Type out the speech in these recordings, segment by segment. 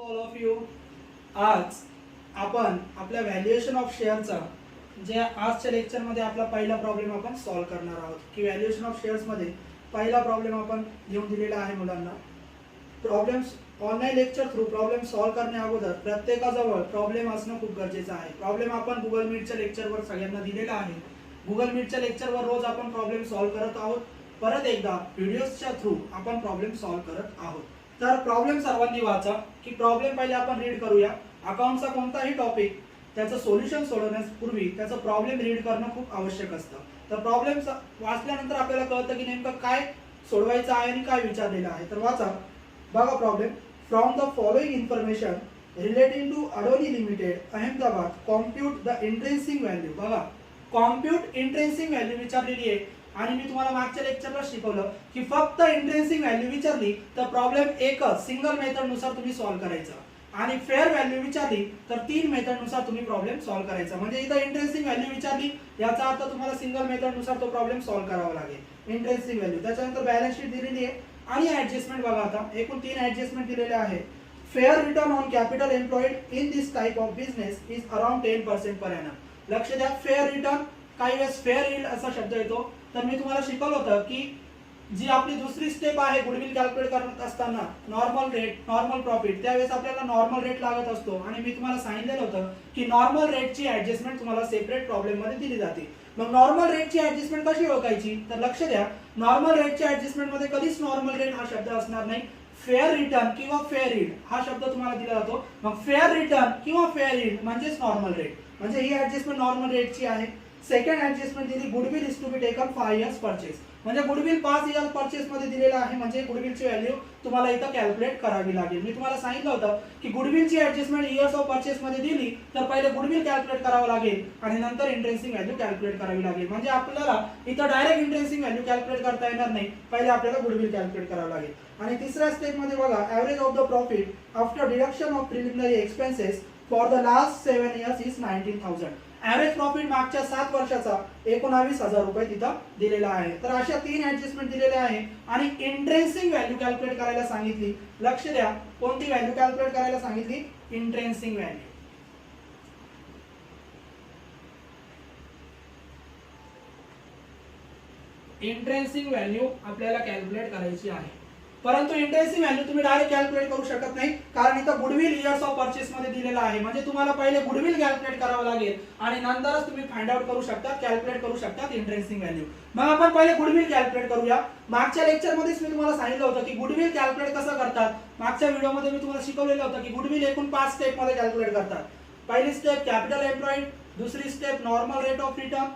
All of you. आज आपण आपल्या व्हॅल्युएशन ऑफ शेअरचा जे आजच्या लेक्चरमध्ये आपला पहिला प्रॉब्लेम आपण सॉल्व करणार आहोत की व्हॅल्युएशन ऑफ शेअर्समध्ये पहिला प्रॉब्लेम आपण घेऊन दिलेला आहे मुलांना. Problems online lecture through problem solve करण्या अगोदर प्रत्येकाजवळ प्रॉब्लेम असणं खूप गरजेचं आहे. प्रॉब्लेम आपण गुगल मीटच्या लेक्चरवर सगळ्यांना दिलेला आहे. गुगल मीटच्या लेक्चरवर रोज आपण प्रॉब्लेम सॉल्व करत आहोत. परत एकदा व्हिडिओजच्या थ्रू आपण प्रॉब्लेम सॉल्व करत आहोत. तर प्रॉब्लेम सर्वांनी वाचा की प्रॉब्लेम पहिले आपण रीड करूया. अकाउंटचा कोणताही टॉपिक त्याचं सोल्युशन सोडवण्यापूर्वी त्याचं प्रॉब्लेम रीड करणं खूप आवश्यक असतं. तर प्रॉब्लेम वाचल्यानंतर आपल्याला कळतं की नेमकं काय सोडवायचं आहे आणि काय विचारलेलं आहे. तर वाचा. बघा problem. From the following information relating to Adani Limited Ahmedabad compute the intrinsic value. बघा कॉम्प्यूट इंट्रेन्सिक व्हॅल्यू विचारलेली आहे आणि मी तुम्हाला मागच्या लेक्चरला शिकवलं की फक्त इंट्रेन्सिक व्हॅल्यू विचारली तर प्रॉब्लेम एकच सिंगल मेथड नुसार तुम्ही सॉल्व करायचा आणि फेअर व्हॅल्यू विचारली तर 3 मेथड नुसार तुम्ही प्रॉब्लेम सॉल्व करायचा. म्हणजे इथं इंट्रेन्सिक व्हॅल्यू विचारली याचा अर्थ तुम्हाला सिंगल मेथड नुसार तो प्रॉब्लेम सॉल्व करावा लागेल. इंट्रेन्सिक व्हॅल्यू त्याच्यानंतर बॅलन्स शीट दिलेली आहे आणि ऍडजस्टमेंट बघा. आता एकूण 3 ऍडजस्टमेंट दिलेले आहे. Fair return on capital employed in this type of business is around 10% per annum. लक्ष द्या. फेअर रिटर्न काही वेळेस फेअर यील्ड असा शब्द येतो. तर मी तुम्हाला शिकवलं होतं की जी आपली दुसरी स्टेप आहे गुडविल कॅल्क्युलेट करत असताना नॉर्मल रेट नॉर्मल प्रॉफिट त्यावेळेस आपल्याला नॉर्मल रेट लागत असतो आणि मी तुम्हाला सांगितलेलं होतं की नॉर्मल रेटची ऍडजस्टमेंट तुम्हाला सेपरेट प्रॉब्लेम मध्ये दिली जाते. मग नॉर्मल रेटची ऍडजस्टमेंट कशी ओळखायची. तर लक्ष द्या. नॉर्मल रेटच्या ऍडजस्टमेंट मध्ये कधीच नॉर्मल रेट हा शब्द असणार नाही. फेअर रिटर्न किंवा फेअर यील्ड हा शब्द तुम्हाला दिला जातो. मग फेअर रिटर्न किंवा फेअर यील्ड म्हणजेच नॉर्मल रेट. म्हणजे ही ऍडजस्टमेंट नॉर्मल रेटची आहे. सेकंड ऍडजस्टमेंट दिली goodwill is to be taken 5 years purchase. म्हणजे गुडविल 5 इयर्स परचेस मध्ये दिलेला आहे. म्हणजे गुडविलची व्हॅल्यू तुम्हाला इथं कॅल्क्युलेट करावी लागेल. मी तुम्हाला सांगितलं होतं की गुडविलची ऍडजस्टमेंट इयर्स ऑफ परचेस मध्ये दिली तर पहिले गुडविल कॅल्क्युलेट करावं लागेल आणि नंतर इंट्रेन्सिक व्हॅल्यू कॅल्क्युलेट करावी लागेल. म्हणजे आपल्याला इथं डायरेक्ट इंट्रेन्सिक व्हॅल्यू कॅल्क्युलेट करता येणार नाही. पहिले आपल्याला गुडविल कॅल्क्युलेट करावं लागेल. आणि तिसऱ्या स्टेप मध्ये बघा average of the profit after deduction of preliminary expenses for the last 7 years is 19,000. Average profit मागच्या 7 वर्षाचा 19,000 रुपये तिथं दिलेला आहे. तर अशा 3 ऍडजस्टमेंट दिलेल्या आहे आणि इंट्रेन्सिक व्हॅल्यू कॅल्क्युलेट करायला सांगितली. लक्ष द्या. कोणती व्हॅल्यू कॅल्क्युलेट करायला सांगितली. Intrinsic value. इंट्रेन्सिक व्हॅल्यू आपल्याला कॅल्क्युलेट करायची आहे. परंतु इंट्रेन्सिक व्हॅल्यू तुम्ही डायरेक्ट कॅल्क्युलेट करू शकत नाही कारण इथं गुडविल इयर्स ऑफ परचेस मध्ये दिलेला आहे. म्हणजे तुम्हाला पहिले गुडविल कॅल्क्युलेट करावं लागेल आणि नंतरच तुम्ही फाइंड आउट करू शकता कॅल्क्युलेट करू शकता इंट्रेन्सिक व्हॅल्यू. मग आपण पहिले गुडविल कॅल्क्युलेट करूया. मागच्या लेक्चर मध्येच मी तुम्हाला सांगितलं होतं की गुडविल कॅल्क्युलेट कसं करतात. मागच्या व्हिडिओमध्ये मी तुम्हाला शिकवलेलं होतं की गुडविल एकूण 5 स्टेप मध्ये कॅल्क्युलेट करतात. पहिली स्टेप कॅपिटल एम्प्लॉयड, दुसरी step normal rate of return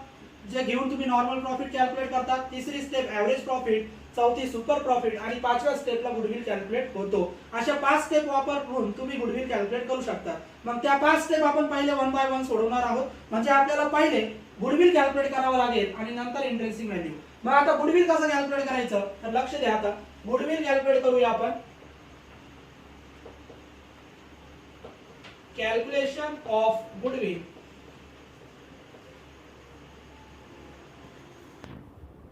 जे घेऊन तुम्ही नॉर्मल प्रॉफिट कॅल्क्युलेट करतात, तिसरी स्टेप ऍव्हरेज प्रॉफिट, चौथी सुपर प्रॉफिट आणि 5व्या स्टेपला गुडविल कॅल्क्युलेट होतो. अशा 5 स्टेप वापरून तुम्ही गुडविल कॅल्क्युलेट करू शकता. मग त्या 5 स्टेप आपण पहिले 1 बाय 1 सोडवणार आहोत. म्हणजे आपल्याला पहिले गुडविल कॅल्क्युलेट करावं लागेल आणि नंतर इंट्रेन्सिक व्हॅल्यू. मग आता गुडविल कसं कॅल्क्युलेट करायचं तर लक्ष द्या. आता गुडविल कॅल्क्युलेट करूया आपण. Calculation of goodwill.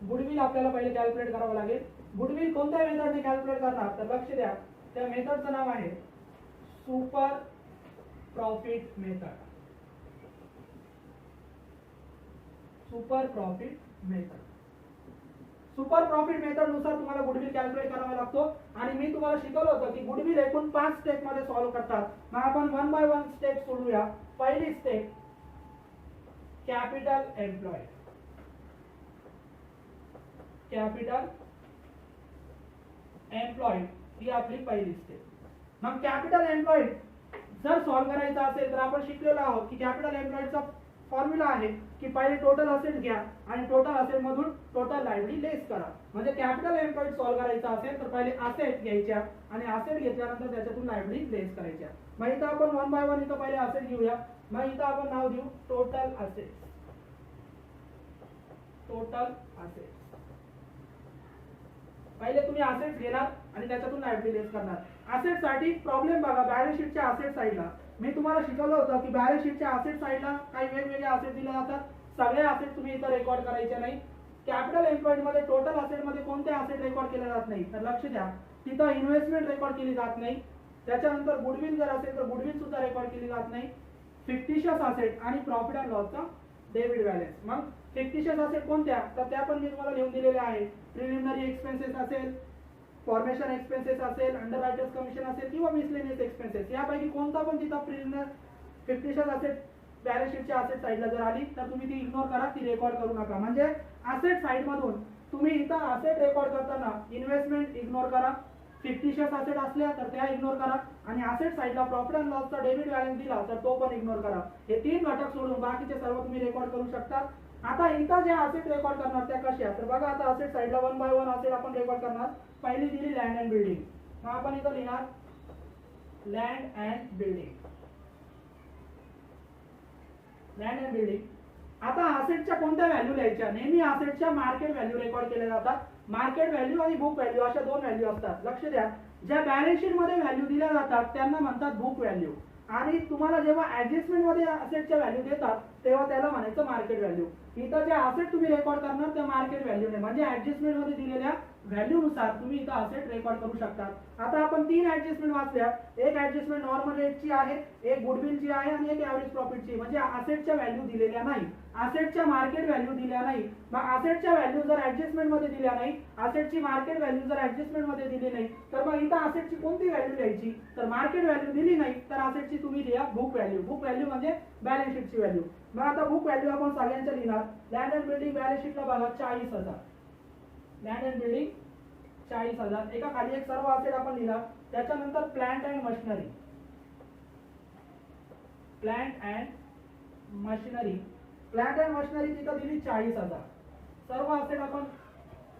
गुडविल आपल्याला पहिले कॅल्क्युलेट करावं लागेल. गुडविल कोणत्या मेथडने कॅल्क्युलेट करणार तर लक्ष द्या. त्या मेथडचं नाव आहे super profit method. Super profit method. Super profit method नुसार तुम्हाला गुडविल कॅल्क्युलेट करावा लागतो आणि मी तुम्हाला शिकवलं होतं की गुडविल एकूण 5 स्टेप मध्ये सॉल्व्ह करतात. मग आपण 1 बाय 1 स्टेप सोडूया. पहिली step capital employed. Capital employed ही आपली पहिली स्टेप. मग कॅपिटल एम्प्लॉयड जर सॉल्व्ह करायचा असेल तर आपण शिकलेलो आहोत की कॅपिटल एम्प्लॉयडचा फॉर्म्युला आहे की पहिले टोटल असेट घ्या आणि टोटल असेट मधून टोटल लायबिलिटी लेस करा. म्हणजे कॅपिटल एम्प्लॉयड सॉल्व्ह करायचा असेल तर पहिले असेट घ्यायच्या आणि असेट घेतल्यानंतर त्याच्यातून लायबिलिटी लेस करायच्या. मग इथं आपण 1 बाय 1 इथं पहिले असेट घेऊया. मग इथं आपण नाव देऊ टोटल असेट. Total asset. पहिले तुम्ही असेट्स घेणार आणि त्याच्यातून लायबिलिटी लेस करणार. असेट साठी प्रॉब्लेम बघा. बॅलन्स शीटच्या असेट साइडला मी तुम्हाला शिकवलं होतं की बॅलन्स शीटच्या असेट साइडला काही वेगवेगळे असेट दिले जातात. सगळे असेट तुम्ही इथं रेकॉर्ड करायचे नाही. कॅपिटल एम्प्लॉयड मध्ये टोटल असेट मध्ये कोणते असेट रेकॉर्ड केले जात नाही तर लक्ष द्या. तिथं इन्व्हेस्टमेंट रेकॉर्ड केली जात नाही. त्याच्यानंतर गुडविल जर असेल तर गुडविल सुद्धा रेकॉर्ड केली जात नाही. फिक्टिशियस असेट आणि प्रॉफिट अँड लॉसचा डेबिट बॅलन्स. मग फिक्टिशियस असेट कोणत्या, तर त्या पण मी तुम्हाला लिहून दिलेल्या आहे. प्रिलिमिनरी एक्सपेन्सेस असेल, फॉर्मेशन एक्सपेन्सेस असेल, अंडर रायटर्स कमिशन असेल किंवा मिसलेनियस एक्सपेन्सेस, यापैकी कोणता पण तिथं प्रिलिमिनरी फिक्टिशियस असेट बॅलन्स शीटच्या असेट साईडला जर आली तर तुम्ही ती इग्नोर करा, ती रेकॉर्ड करू नका. म्हणजे असेट साईड मधून तुम्ही इथं असेट रेकॉर्ड करताना इन्व्हेस्टमेंट इग्नोर करा, फिक्टिशियस असेट असल्या तर त्या इग्नोर करा, आणि असेट साईडला प्रॉफिट अँड लॉसचा डेबिट बॅलन्स दिला तर तो पण इग्नोर करा. हे 3 घटक सोडून बाकीचे सर्व तुम्ही रेकॉर्ड करू शकता. आता इथं जे असेट रेकॉर्ड करणार त्या कशा, तर बघा आता असेट साईडला 1 बाय 1 असेट आपण रेकॉर्ड करणार. पहिली दिली लँड अँड बिल्डिंग, मग आपण इथं लिहिणार land and building. Land and building. आता असेटच्या कोणत्या व्हॅल्यू लिहायच्या, नेहमी असेटच्या मार्केट व्हॅल्यू रेकॉर्ड केल्या जातात. मार्केट व्हॅल्यू आणि बुक व्हॅल्यू अशा 2 व्हॅल्यू असतात. लक्ष द्या, ज्या बॅलन्स शीट मध्ये व्हॅल्यू दिल्या जातात त्यांना म्हणतात बुक व्हॅल्यू, आणि तुम्हाला जेव्हा ऍडजस्टमेंट मध्ये असेटच्या व्हॅल्यू देतात तेव्हा त्याला म्हणायचं मार्केट व्हॅल्यू. इथं जे असेट तुम्ही रेकॉर्ड करणार त्या मार्केट व्हॅल्यू ने, म्हणजे ऍडजस्टमेंट मध्ये दिलेल्या व्हॅल्यू नुसार तुम्ही इथं असेट रेकॉर्ड करू शकता. आता आपण 3 ऍडजस्टमेंट वाचल्या. एक ऍडजस्टमेंट नॉर्मल रेटची आहे, एक गुडविलची आहे आणि एक ऍव्हरेज प्रॉफिटची. म्हणजे असेटच्या व्हॅल्यू दिलेल्या नाही, असेटच्या मार्केट व्हॅल्यू दिल्या नाही. मग असेटच्या व्हॅल्यू जर ऍडजस्टमेंट मध्ये दिल्या नाही, असेटची मार्केट व्हॅल्यू जर ऍडजस्टमेंट मध्ये दिली नाही, तर मग इथं असेटची कोणती व्हॅल्यू लिहायची, तर मार्केट व्हॅल्यू दिली नाही तर असेटची तुम्ही लिहा बुक व्हॅल्यू. बुक व्हॅल्यू म्हणजे बॅलन्स शीटची व्हॅल्यू. मग आता बुक व्हॅल्यू आपण सगळ्यांच्या लिहिणार. लँड अँड बिल्डिंग बॅलन्स शीटला बघा 40,000. Land and building 40,000. एका खाली एक सर्व असेट आपण लिहिला. त्याच्यानंतर plant and machinery. Plant and machinery. Plant and machinery तिथं दिली 40,000. सर्व असेट आपण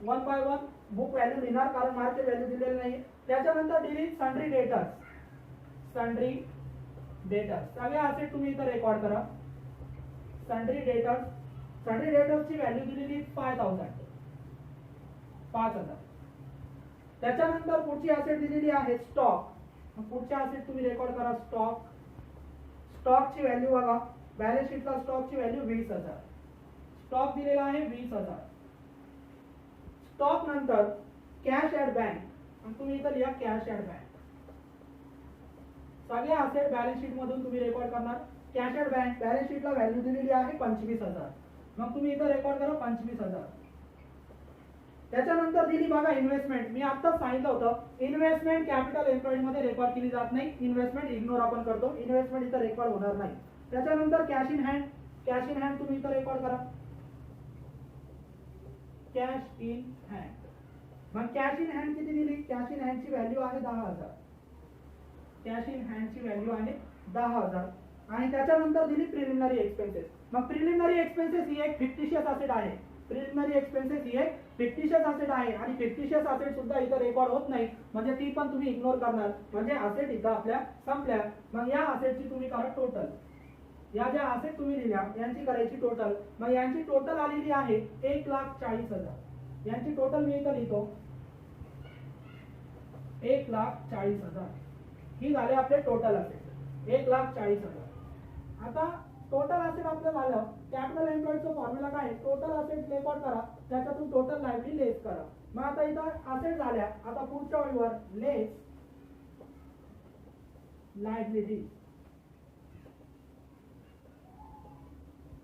1 बाय 1 बुक व्हॅल्यू लिहिणार कारण मार्केट व्हॅल्यू दिलेली नाही. त्याच्यानंतर दिली सन्ड्री डेटर्स. Sundry debtors. सगळे असेट तुम्ही इथं रेकॉर्ड करा. Sundry debtors. सन्ड्री डेटर्सची व्हॅल्यू दिलेली 5,000. 5,000. त्याच्यानंतर पुढची असेट दिलेली आहे स्टॉक. पुढचे असेट तुम्ही रेकॉर्ड करा. स्टॉक. स्टॉकची व्हॅल्यू बघा, बॅलन्स शीटला स्टॉकची व्हॅल्यू 20,000. स्टॉक दिलेला आहे 20,000. स्टॉक नंतर कॅश ॲट बँक, तुम्ही इथं लिहा कॅश ॲट बँक. सगळे असेट बॅलन्स शीट मधून तुम्ही रेकॉर्ड करणार. कॅश ॲट बँक बॅलन्स शीटला व्हॅल्यू दिलेली आहे 25,000. मग तुम्ही इथं रेकॉर्ड करा 25,000. त्याच्यानंतर दिली बघा इन्व्हेस्टमेंट. मी आत्ताच सांगितलं होतं इन्व्हेस्टमेंट कॅपिटल एम्प्लॉईड मध्ये रेकॉर्ड केली जात नाही. इन्व्हेस्टमेंट इग्नोर आपण करतो, इन्व्हेस्टमेंट इथं रेकॉर्ड होणार नाही. त्याच्यानंतर cash in hand. Cash in hand तुम्ही इथं रेकॉर्ड करा. Cash in hand. मग कॅश इन हँड किती दिली, कॅश इन हँडची व्हॅल्यू आहे 10,000. कॅश इन हँडची व्हॅल्यू आहे 10,000. आणि त्याच्यानंतर दिली प्रिलिमिनरी एक्सपेन्सेस. मग प्रिलिमिनरी एक्सपेन्सेस ही एक फिक्टिशियस असेट आहे. प्रिलिमिनरी एक्सपेन्सेस ही एक फिक्टिशियस असेट आहे आणि फिक्टिशियस असेट सुद्धा इथं रेकॉर्ड होत नाही, म्हणजे ती पण तुम्ही इग्नोर करणार. म्हणजे असेट इथं आपल्या संपल्या. मग या असेटची तुम्ही करा टोटल. या ज्या असेट तुम्ही लिहिल्या यांची करायची टोटल. मग यांची टोटल आलेली आहे 1,40,000. यांची टोटल मी इथं लिहितो 1,40,000. ही झाले आपले टोटल असेट 1,40,000. आता टोटल असेट आपलं झालं. कॅपिटल एम्प्लॉईडचं फॉर्म्युला काय, टोटल असेट रेकॉर्ड करा, त्याच्यातून टोटल लायबिलिटी लेस करा. मग आता इथं असेट झाल्या. आता पुढच्या ओळीवर लेस लायबिलिटी.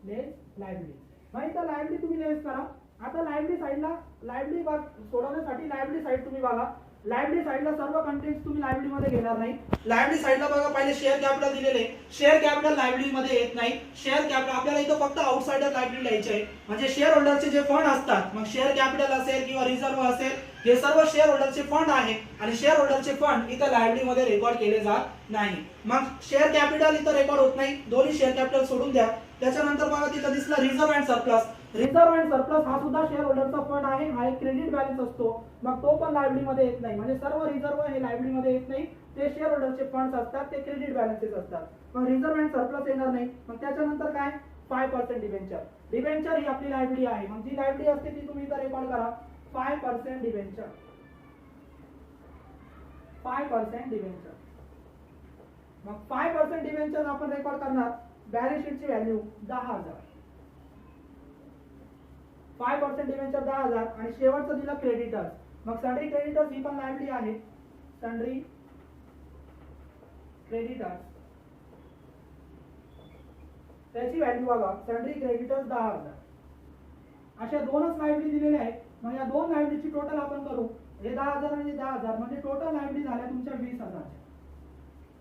लेस लायबिलिटी. मग इथं लायबिलिटी तुम्ही लेस करा. आता लायबिलिटी साईडला लायबिलिटी सोडवण्यासाठी लायबिलिटी साईड तुम्ही बघा. लायबिलिटी साईडला सर्व कंटेंट्स तुम्ही लायबिलिटी मध्ये घेणार नाही. लायबिलिटी साईडला बघा पहिले शेअर कॅपिटल दिलेले. शेअर कॅपिटल लायबिलिटी मध्ये येत नाही. शेअर कॅपिटल आपल्याला इथं फक्त आउटसाइडर लायबिलिटी लिहायची आहे. म्हणजे शेअर होल्डरचे जे फंड असतात, मग शेअर कॅपिटल असेल किंवा रिझर्व असेल, हे सर्व शेअर होल्डरचे फंड आहे आणि शेअर होल्डरचे फंड इथं लायबिलिटी मध्ये रेकॉर्ड केले जात नाही. मग शेअर कॅपिटल इथं रेकॉर्ड होत नाही. दोन्ही शेअर कॅपिटल सोडून द्या. त्याच्यानंतर बघा तिथं दिसला reserve and surplus. Reserve and surplus हा सुद्धा शेअर होल्डरचा फंड आहे. हा एक क्रेडिट बॅलन्स असतो. मग तो पण लायबिलिटी मध्ये येत नाही. म्हणजे सर्व रिझर्व हे लायबिलिटी मध्ये येत नाही. ते शेअर होल्डरचे फंड्स असतात, ते क्रेडिट बॅलन्सेस असतात. मग रिझर्व अँड सरप्लस येणार नाही. मग त्याच्यानंतर काय 5% डिबेंचर. डिबेंचर ही आपली लायबिलिटी आहे. मग जी लायबिलिटी असते ती तुम्ही इथं रेकॉर्ड करा 5% डिबेंचर. 5% डिबेंचर. मग 5% डिबेंचर आपण रेकॉर्ड करणार. Balance शीटची value 10,000. 5% डिबेंचर 10,000 आणि शेवटचं दिलं क्रेडिटर्स. मग सन्ड्री क्रेडिटर्स ही पण लायबिलिटी आहे. सन्ड्री क्रेडिटर्स, त्याची व्हॅल्यू बघा सन्ड्री क्रेडिटर्स 10,000. अशा दोनच लायबिलिटी दिलेल्या आहेत. मग या दोन लायबिलिटीची टोटल आपण करू. हे 10,000 आणि 10,000 म्हणजे टोटल लायबिलिटी झाल्या तुमच्या 20,000.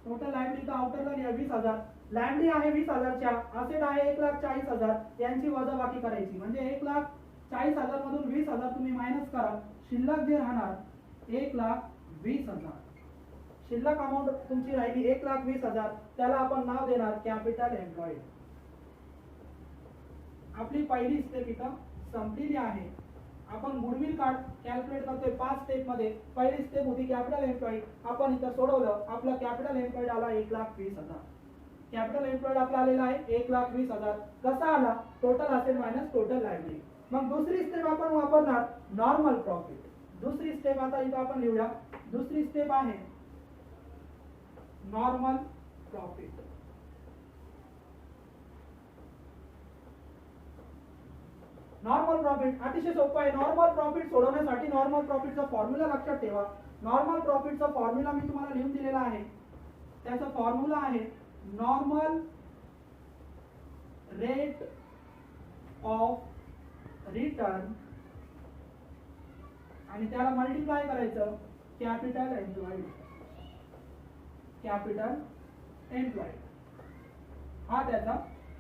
टोटल लायबिलिटी का आउटरला लिहा 20,000. लायबिलिटी आहे 20,000च्या, असेट आहे 1,40,000, यांची वजाबाकी करायची. म्हणजे 1,40,000 मधून 20,000 तुम्ही मायनस करा. शिल्लक जे राहणार 1,20,000. शिल्लक अमाऊंट तुमची राहिली 1,20,000. त्याला आपण नाव देणार कॅपिटल एम्प्लॉईड. आपली पहिली स्टेप इथं संपलेली आहे. आपण गुडविल कार्ड कॅल्क्युलेट करतोय 5 स्टेप मध्ये. पहिली स्टेप होती कॅपिटल एम्प्लॉईड. आपण इथं सोडवलं. आपला कॅपिटल एम्प्लॉईड आला 1,20,000. कॅपिटल एम्प्लॉईड आपला आलेला आहे 1,20,000. कसा आला? Total asset minus total liability. मग दुसरी स्टेप आपण वापरणार नॉर्मल प्रॉफिट. दुसरी स्टेप आता इथं आपण लिहूया. दुसरी स्टेप आहे नॉर्मल प्रॉफिट. नॉर्मल प्रॉफिट अतिशय सोपं आहे. नॉर्मल प्रॉफिट सोडवण्यासाठी नॉर्मल प्रॉफिटचा फॉर्म्युला लक्षात ठेवा. नॉर्मल प्रॉफिटचा फॉर्म्युला मी तुम्हाला लिहून दिलेला आहे. त्याचा फॉर्म्युला आहे नॉर्मल रेट ऑफ रिटर्न आणि त्याला मल्टिप्लाय करायचं कॅपिटल एम्प्लॉईड. कॅपिटल एम्प्लॉईड हा त्याचा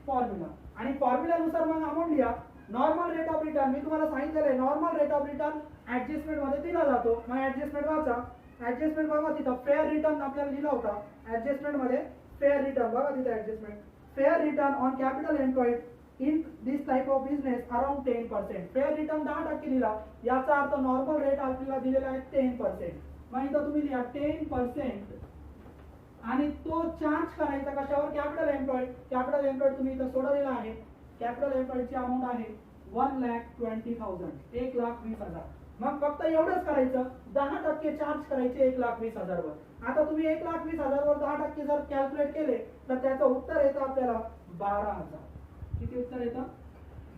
फॉर्म्युला. आणि फॉर्म्युल्यानुसार मग अमाऊंट लिहा. नॉर्मल रेट ऑफ रिटर्न मी तुम्हाला सांगितलेलं आहे. Normal rate of return adjustment मध्ये दिला जातो. मग ऍडजस्टमेंट वाचा. ऍडजस्टमेंट बघा तिथं फेअर रिटर्न आपल्याला दिला होता. ऍडजस्टमेंट मध्ये फेअर रिटर्न बघा तिथे adjustment. Fair return on capital employed in this type of business around 10%. Fair return 10% दिला. याचा अर्थ नॉर्मल रेट आपल्याला दिलेला आहे 10%. मग इथं तुम्ही लिहा 10% आणि तो चार्ज करायचा कशावर? Capital employed. कॅपिटल एम्प्लॉईड तुम्ही इथं सोडवलेला आहे. कॅपिटल एम्प्लॉईडची अमाऊंट आहे 1,20,000. 1,20,000. मग फक्त एवढंच करायचं 10% चार्ज करायचे 1,20,000 वर. आता तुम्ही 1,20,000 वर 10% जर कॅल्क्युलेट केले तर त्याचं उत्तर येतं आपल्याला 12,000. किती उत्तर येतं?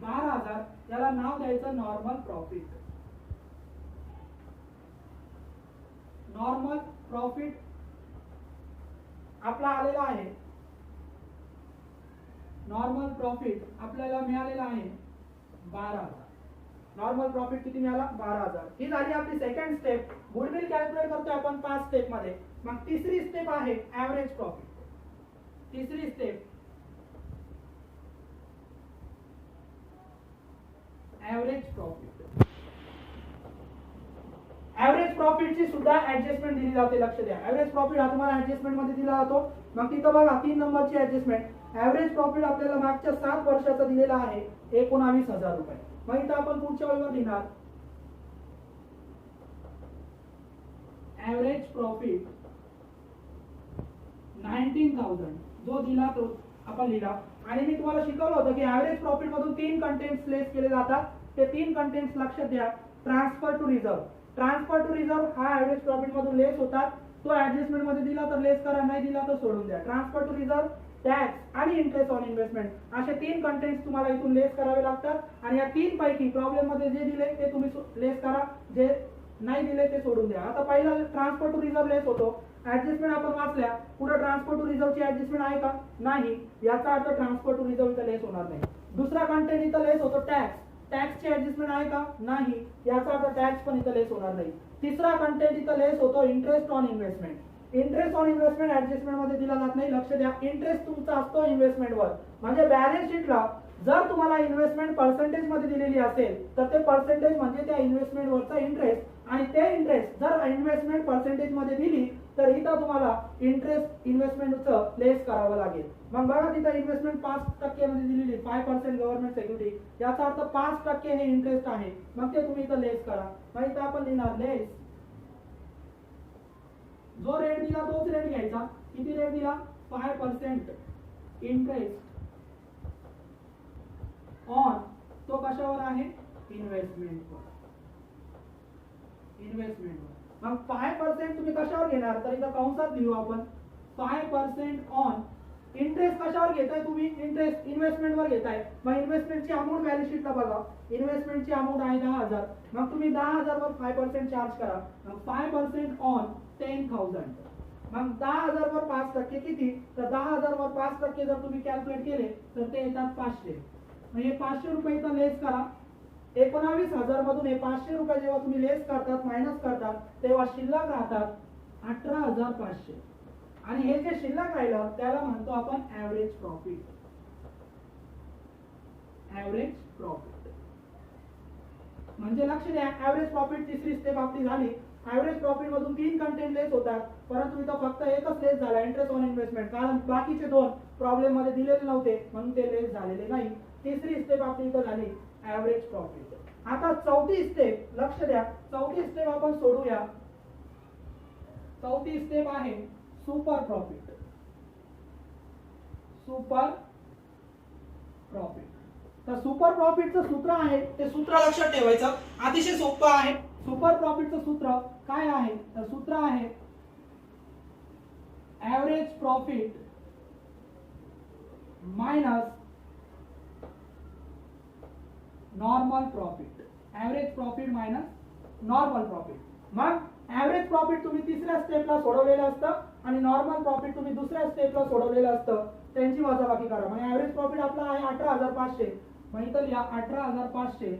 12,000. याला नाव द्यायचं नॉर्मल प्रॉफिट. नॉर्मल प्रॉफिट आपला आलेला आहे. नॉर्मल प्रॉफिट आपल्याला मिळालेला आहे 12,000. नॉर्मल प्रॉफिट किती मिळाला? 12,000. ही झाली आपली सेकंड स्टेप. गुडविल कॅल्क्युलेट करतोय आपण 5 स्टेप मध्ये. मग तिसरी स्टेप आहे ऍव्हरेज प्रॉफिट. तिसरी स्टेप ऍव्हरेज प्रॉफिट. ऍव्हरेज प्रॉफिटची सुद्धा ऍडजस्टमेंट दिली जाते. लक्ष द्या. ऍव्हरेज प्रॉफिट हा तुम्हाला ऍडजस्टमेंट मध्ये दिला जातो. मग तिथं बघा 3 नंबरची ऍडजस्टमेंट. ऍव्हरेज प्रॉफिट आपल्याला मागच्या 7 वर्षाचा दिलेला आहे 19,000 रुपये. मग इथं आपण पुढच्या वेळेवर लिहिणार ऍव्हरेज प्रॉफिट 19,000. जो दिला तो आपण लिहिला. आणि मी तुम्हाला शिकवलं होतं की ऍव्हरेज प्रॉफिट मधून 3 कंटेंट्स लेस केले जातात. ते 3 कंटेंट्स लक्षात द्या. Transfer to reserve. Transfer to reserve हा ऍव्हरेज प्रॉफिट मधून लेस होतात. तो ऍडजस्टमेंट मध्ये दिला तर लेस करा, नाही दिला तर सोडून द्या. ट्रान्सफर टू रिझर्व, टॅक्स आणि इंटरेस्ट ऑन इन्व्हेस्टमेंट असे 3 कंटेंट्स तुम्हाला इथून लेस करावे लागतात. आणि या 3 पैकी प्रॉब्लेम मध्ये जे दिले ते तुम्ही लेस करा, जे नाही दिले ते सोडून द्या. आता पहिला ट्रान्सफर टू रिझर्व लेस होतो. ऍडजस्टमेंट आपण वाचल्या. पुढे ट्रान्सफर टू रिझर्वची ऍडजस्टमेंट आहे का? नाही. याचा अर्थ ट्रान्सफर टू रिझर्व इथं लेस होणार नाही. दुसरा कंटेंट इथं लेस होतो टॅक्स. टॅक्सची ऍडजस्टमेंट आहे का? नाही. याचा अर्थ टॅक्स पण इथं लेस होणार नाही. तिसरा कंटेंट इथं लेस होतो interest on investment. Interest on investment adjustment मध्ये दिला जात नाही. लक्ष द्या. इंटरेस्ट तुमचा असतो इन्व्हेस्टमेंट वर. म्हणजे बॅलन्स शीटला जर तुम्हाला इन्व्हेस्टमेंट पर्सेंटेज मध्ये दिलेली असेल तर ते पर्सेंटेज म्हणजे त्या इन्व्हेस्टमेंट वरचा इंटरेस्ट. आणि ते इंटरेस्ट जर इन्व्हेस्टमेंट पर्सेंटेज मध्ये दिली तर इथं तुम्हाला इंटरेस्ट इन्व्हेस्टमेंटचं लेस करावं लागेल. मग बघा तिथं इन्व्हेस्टमेंट 5% मध्ये दिलेली 5% गव्हर्नमेंट सिक्युरिटी. याचा अर्थ 5% हे इंटरेस्ट आहे. मग ते तुम्ही इथं लेस करा. मग इथं आपण लिहिणार लेस. जो रेट दिला तोच रेट घ्यायचा. किती रेट दिला? 5% इंटरेस्ट ऑन. तो कशावर आहे? इन्व्हेस्टमेंटवर. इन्व्हेस्टमेंटवर. मग 5% तुम्ही कशावर घेणार? तर इथं कंसात लिहू आपण 5% ऑन. इंटरेस्ट कशावर घेताय तुम्ही? इंटरेस्ट इन्व्हेस्टमेंटवर घेताय. मग इन्व्हेस्टमेंटची अमाऊंट बॅलन्स शीटला बघा. इन्व्हेस्टमेंटची अमाऊंट आहे 10,000. मग तुम्ही 10,000 वर 5% चार्ज करा. मग 5% ऑन 10,000. मग 10,000 वर 5% किती, तर 10,000 वर 5% जर तुम्ही कॅल्क्युलेट केले तर ते येतात 500. म्हणजे 500 रुपये इथं लेस करा. 19,000 मधून हे 500 रुपये जेव्हा तुम्ही लेस करतात, मायनस करतात, तेव्हा शिल्लक राहतात 18,500. आणि हे जे शिल्लक राहिलं त्याला म्हणतो आपण ऍव्हरेज प्रॉफिट. ऍव्हरेज प्रॉफिट म्हणजे लक्ष द्या, ऍव्हरेज प्रॉफिट तिसरी स्टेप आपली झाली. ऍव्हरेज प्रॉफिट मधून 3 कंटेंट लेस होतात, परंतु इथं फक्त एकच लेस झाला, इंटरेस्ट ऑन इन्व्हेस्टमेंट, कारण बाकीचे 2 प्रॉब्लेम मध्ये दिलेले नव्हते म्हणून ते लेस झालेले नाही. तिसरी स्टेप आपली इथं झाली ऍव्हरेज प्रॉफिट. आता चौथी स्टेप, लक्ष द्या, चौथी स्टेप आपण सोडूया. चौथी स्टेप आहे सुपर प्रॉफिट. Super profit. तर सुपर प्रॉफिटचं सूत्र आहे, ते सूत्र लक्षात ठेवायचं, अतिशय सोपं आहे. सुपर प्रॉफिटचं सूत्र काय आहे, तर सूत्र आहे average profit minus normal profit. Average profit minus normal profit. मग ऍव्हरेज प्रॉफिट तुम्ही तिसऱ्या स्टेपला सोडवलेलं असतं आणि नॉर्मल प्रॉफिट तुम्ही दुसऱ्या स्टेपला सोडवलेलं असतं, त्यांची वजाबाकी करा. म्हणजे ऍव्हरेज प्रॉफिट आपला आहे 18,500. मग इथं या 18,500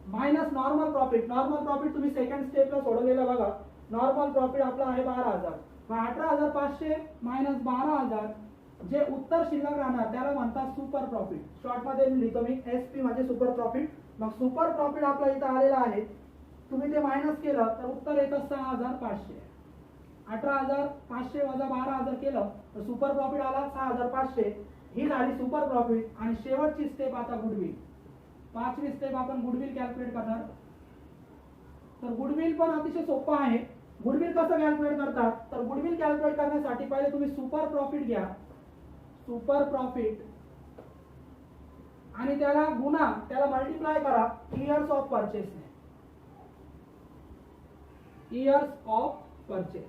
minus normal profit. Normal profit तुम्ही सेकंड स्टेपला सोडवलेलं बघा. नॉर्मल प्रॉफिट आपला आहे 12,000. मग 18,500 मायनस 12,000 जे उत्तर शिल्लक राहणार त्याला म्हणतात सुपर प्रॉफिट. शॉर्ट मध्ये लिहितो मी एसपी म्हणजे सुपर प्रॉफिट. मग सुपर प्रॉफिट आपला इथं आलेला आहे, तुम्ही ते मायनस केलं तर उत्तर येतं 6,500. 18,500 वजा 12,000 केलं तर सुपर प्रॉफिट आला 6,500. ही झाली सुपर प्रॉफिट. आणि शेवटची स्टेप आता गुडविल. पाचवी स्टेप आपण गुडविल कॅल्क्युलेट करणार. तर गुडविल पण अतिशय सोपं आहे. गुडविल कसं कॅल्क्युलेट करतात, तर गुडविल कॅल्क्युलेट करण्यासाठी पहिले तुम्ही सुपर प्रॉफिट घ्या. सुपर प्रॉफिट आणि त्याला गुणा, त्याला मल्टिप्लाय करा इयर्स ऑफ परचेस ने. Years of purchase.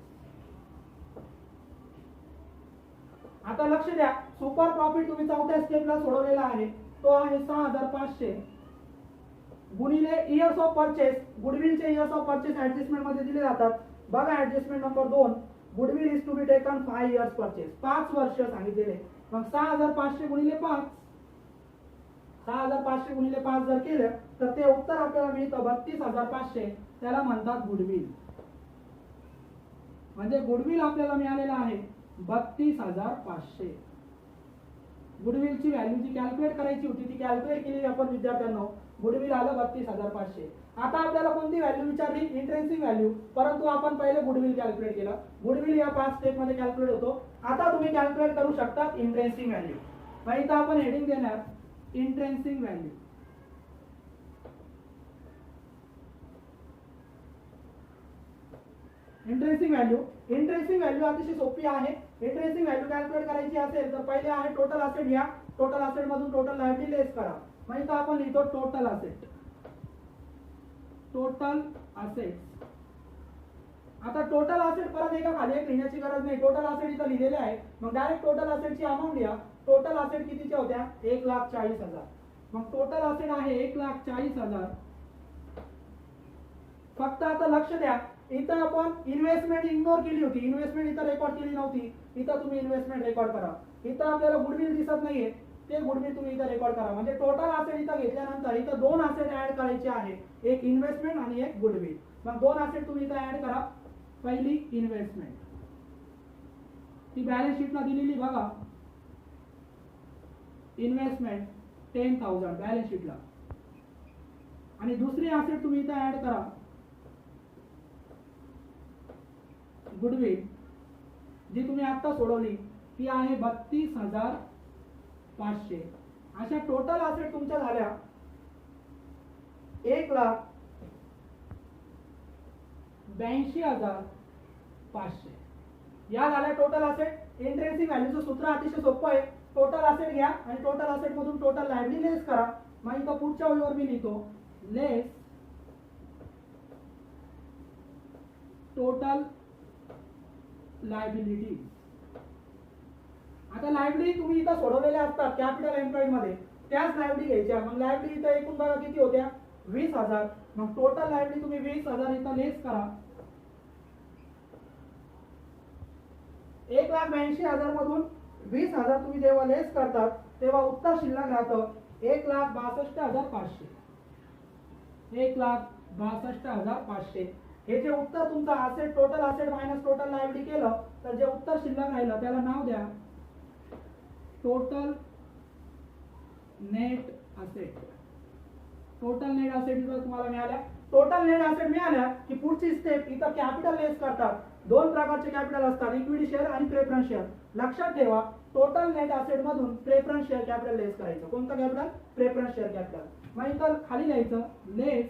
आता लक्ष द्या, सुपर प्रॉफिट तुम्ही चौथ्या स्टेपला सोडवलेला आहे, तो आहे 6,500 गुणिले इयर्स ऑफ परचेस. गुडविलचे इयर्स ऑफ परचेस ऍडजस्टमेंट मध्ये दिले जातात. बघा adjustment number 2, goodwill is to be taken 5 years purchase. 5 वर्ष सांगितलेले. मग 6,500 गुणिले 5, 6,500 गुणिले 5 जर केलं तर ते उत्तर आपल्याला मिळतं 32,500. त्याला म्हणतात गुडविल. म्हणजे गुडविल आपल्याला मिळालेला आहे 32,500. गुडविलची व्हॅल्यू जी कॅल्क्युलेट करायची होती ती कॅल्क्युलेट केली आपण विद्यार्थ्यांना. गुडविल आलं 32,500. आता आपल्याला कोणती व्हॅल्यू विचारली, इंट्रेन्सिक व्हॅल्यू, परंतु आपण पहिले गुडविल कॅल्क्युलेट केलं. गुडविल या 5 स्टेप मध्ये कॅल्क्युलेट होतो. आता तुम्ही कॅल्क्युलेट करू शकता इंट्रेन्सिक व्हॅल्यू. मग इथं आपण हेडिंग देणार intrinsic value. Intrinsic value. Intrinsic value अतिशय सोपी आहे. इंट्रेन्सिक व्हॅल्यू कॅल्क्युलेट करायची असेल तर पहिले आहे टोटल असेट घ्या. टोटल असेट मधून टोटल लायबिलिटी लेस करा. मग इथं आपण लिहितो टोटल असेट. Total asset. आता टोटल असेट परत एका खाली एक लिहिण्याची गरज नाही, टोटल असेट इथं लिहिलेले आहे. मग डायरेक्ट टोटल असेटची अमाऊंट लिहा. टोटल असेट कितीच्या होत्या, 1,40,000. मग टोटल असेट आहे 1,40,000. फक्त आता लक्ष द्या, इथं आपण इन्व्हेस्टमेंट इग्नोर केली होती. इन्व्हेस्टमेंट इथं रेकॉर्ड केली नव्हती. इथं तुम्ही इन्व्हेस्टमेंट रेकॉर्ड करा. इथं आपल्याला गुडविल दिसत नाहीये, ते गुडविल तुम्ही इथं रेकॉर्ड करा. म्हणजे टोटल असेट इथं घेतल्यानंतर इथं 2 असेट ऍड करायचे आहे, एक इन्व्हेस्टमेंट आणि एक गुडविल. मग 2 असेट तुम्ही इथं ऍड करा. पहिली इन्व्हेस्टमेंट, ती बॅलन्स शीटला दिलेली बघा. इन्व्हेस्टमेंट 10,000 बॅलन्स शीटला. आणि दुसरी असेट तुम्ही इथं ऍड करा गुडविल, जी तुम्ही आता सोडवली ती आहे 32,500. अशा टोटल असेट तुमच्या झाल्या 1,82,500. या झाल्या टोटल असेट. इंट्रेन्सिक व्हॅल्यूचं सूत्र अतिशय सोपं आहे. टोटल असेट घ्या आणि टोटल असेट मधून टोटल लायबिलिटी लेस करा. मग इथं पुढच्या ओळीवर मी लिहितो लेस टोटल लायबिलिटी. आता लायबिलिटी तुम्ही इथं सोडवलेल्या असतात कॅपिटल एम्प्लॉईड मध्ये, त्याच लायबिलिटी घ्यायच्या. मग लायबिलिटी इथं एकूण बघा किती होत्या, 20,000. मग टोटल लायबिलिटी तुम्ही 20,000 इथं लेस करा. 1,82,000 मधून 20,000 तुम्ही जेव्हा लेस करतात तेव्हा उत्तर शिल्लक राहतं 1,62,500. 1,62,500 हे जे उत्तर तुमचं asset total asset minus total liability केलं तर जे उत्तर शिल्लक राहिलं त्याला नाव द्या total net asset. Total net asset तुम्हाला मिळाल्या. टोटल नेट असेट मिळाल्या की पुढची स्टेप इथं कॅपिटल लेस करतात. दोन प्रकारचे कॅपिटल असतात, इक्विटी शेअर आणि प्रेफरन्स शेअर. लक्षात ठेवा टोटल नेट असेट मधून प्रेफरन्स शेअर कॅपिटल लेस करायचं. कोणतं कॅपिटल? Preference share capital. मग इथं खाली लिहायचं लेस,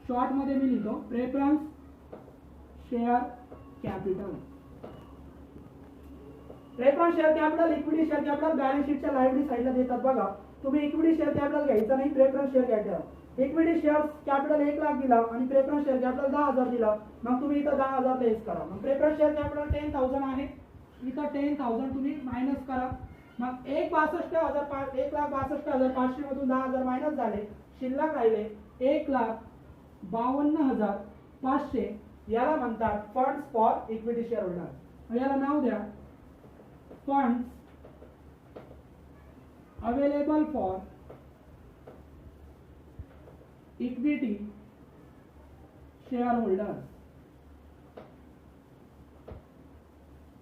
शॉर्ट मध्ये मी लिहितो preference share capital. Preference share capital equity share capital balance शीटच्या लायबिलिटी साइडला देतात बघा. तुम्ही इक्विटी शेअर कॅपिटल घ्यायचं नाही, preference share capital. Equity share capital 1,00,000 दिला आणि प्रेफरन्स शेअर कॅपिटल 10,000 दिला. मग तुम्ही इथं 10,000 लेस करा. मग प्रेफरन्स शेअर कॅपिटल 10,000 आहे, इथं 10,000 तुम्ही मायनस करा. मग 1,62,500 मधून 10,000 मायनस झाले, शिल्लक राहिले 1,52,500. याला म्हणतात funds for equity share holder. याला नाव द्या funds available for equity share holder.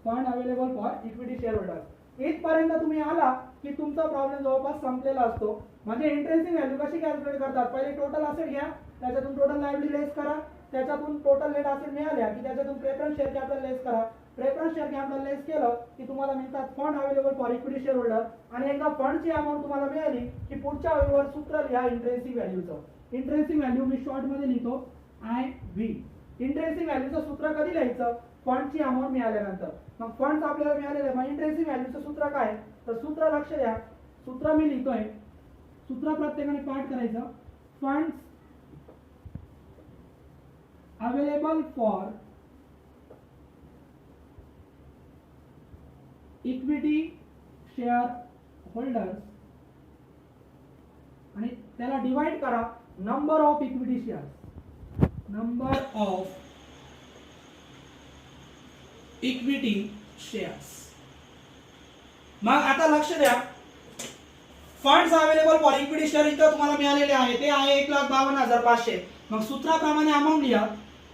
Fund available for equity share holder. इथपर्यंत तुम्ही आला की तुमचा प्रॉब्लेम जवळपास संपलेला असतो. म्हणजे इंटरेस्टिंग व्हॅल्यू कशी कॅल्क्युलेट करतात? पहिले टोटल असेट घ्या, त्याच्यातून टोटल लायबिलिटी लेस करा, त्याच्यातून टोटल नेट असेट मिळाल्या की त्याच्यातून प्रेफरन्स शेअर कॅपिटल लेस करा. प्रेफरन्स शेअर कॅपिटल लेस केलं की तुम्हाला मिळतात fund available for equity share holder. आणि एकदा फंडची अमाऊंट तुम्हाला मिळाली की पुढच्या ओळीवर सूत्र लिहा इंटरेस्टिंग व्हॅल्यूचं. इंटरेस्टिंग व्हॅल्यू मी शॉर्ट मध्ये लिहितो IV. इंटरेस्टिंग व्हॅल्यूचं सूत्र कधी लिहायचं? फंडची अमाऊंट मिळाल्यानंतर. मग फंड्स आपल्याला मिळालेले आहे, मग इंटरेस्टिंग व्हॅल्यूचं सूत्र काय? तर सूत्र लक्ष द्या, सूत्र मी लिहितोय, सूत्र प्रत्येकाने पाठ करायचं. Funds available for equity share holders आणि त्याला डिवाइड करा number of equity shares. Number of equity shares. मग आता लक्ष द्या, funds available for equity share इथं तुम्हाला मिळालेले आहे ते आहे 1,52,500. मग सूत्राप्रमाणे अमाऊंट लिहा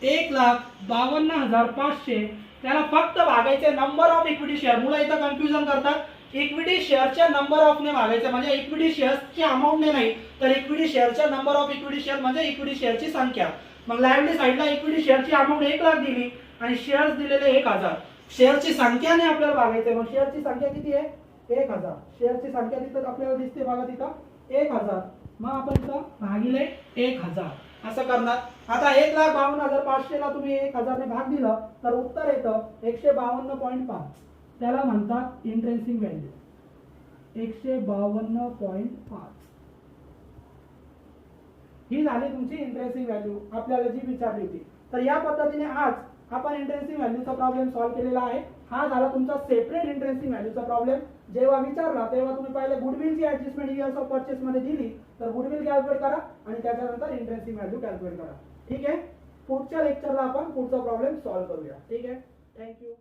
1,52,500. त्याला फक्त भागायचे नंबर ऑफ इक्विटी शेअर. मुलं इथं कन्फ्युजन करतात. इक्विटी शेअरच्या नंबर ऑफ ने भागायचं म्हणजे इक्विटी शेअर्सची अमाऊंट ने नाही, तर इक्विटी शेअरच्या नंबर ऑफ इक्विटी शेअर म्हणजे इक्विटी शेअरची संख्या. मग लायबिलिटी साइडला इक्विटी शेअरची अमाऊंट 1,00,000 दिली आणि शेअर्स दिलेले 1,000. शेअरची संख्याने आपल्याला भागायचे. मग शेअरची संख्या किती आहे? 1,000. शेअरची संख्या तिथं आपल्याला दिसते बघा, तिथं 1,000. मग आपण इथं भागिले 1,000 असं करणार. आता 1,52,500 ला तुम्ही 1,000 ने भाग दिलं तर उत्तर येतं 152.5. त्याला म्हणतात इंटरेस्टिंग व्हॅल्यू 152.5. ही झाली तुमची इंटरेस्टिंग व्हॅल्यू आपल्याला जी विचारली होती. तर या पद्धतीने आज आपण इंटरेस्टिंग व्हॅल्यूचा प्रॉब्लेम सॉल्व्ह केलेला आहे. हा झाला तुमचा सेपरेट इंटरेस्टिंग व्हॅल्यूचा प्रॉब्लेम. जेव्हा विचारला तेव्हा तुम्ही पहिले गुडविलची ऍडजस्टमेंट इयर्स ऑफ परचेस मध्ये दिली तर गुडविल कॅल्क्युलेट करा आणि त्याच्यानंतर इंटरेस्टिंग व्हॅल्यू कॅल्क्युलेट करा. ठीक आहे. पुढच्या लेक्चरला आपण पुढचा प्रॉब्लेम सॉल्व्ह करूया. ठीक आहे. थँक्यू.